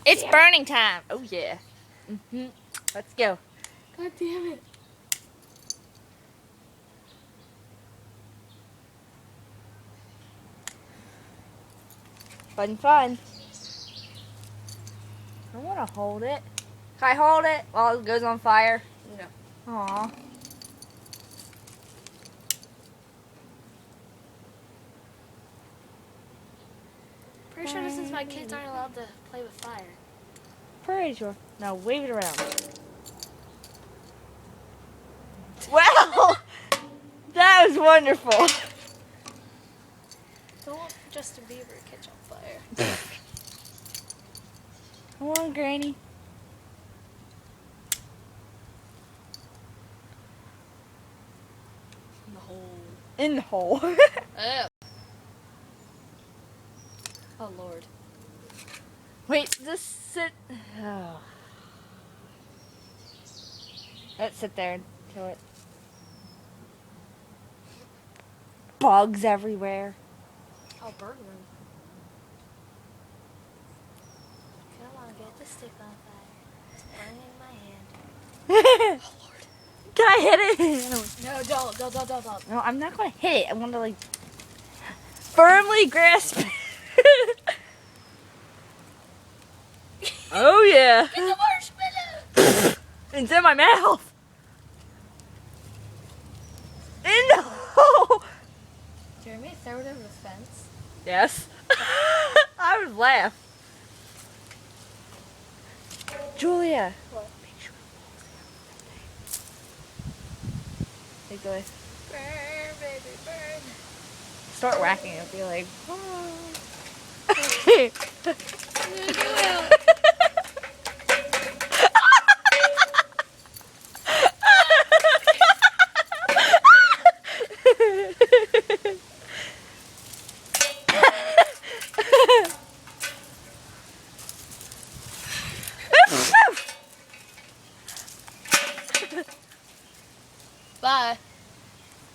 It's burning time. Oh yeah. Let's go. God damn it. Fun, fun. I want to hold it. Can I hold it while it goes on fire? No. Aw. Pretty sure this is why kids aren't allowed to play with fire. Pretty sure. Now wave it around. Wow! That was wonderful. Don't want Justin Bieber to catch on fire. Come on, Granny. In the hole. In the hole. Oh. Oh Lord. Wait, just sit. Oh. Let's sit there until it. Bugs everywhere. I'll burn them. Come on, get the stick on fire. It's burning in my hand. Oh Lord. Can I hit it? No, don't. No, I'm not gonna hit it. I want to like firmly grasp it. Oh yeah. Get the marshmallow! It's in my mouth. No. Jeremy, throw it over the fence. Yes. I would laugh. Julia. What? Make sure it falls down. Hey, Burn, baby, burn. start whacking it. Be like, No,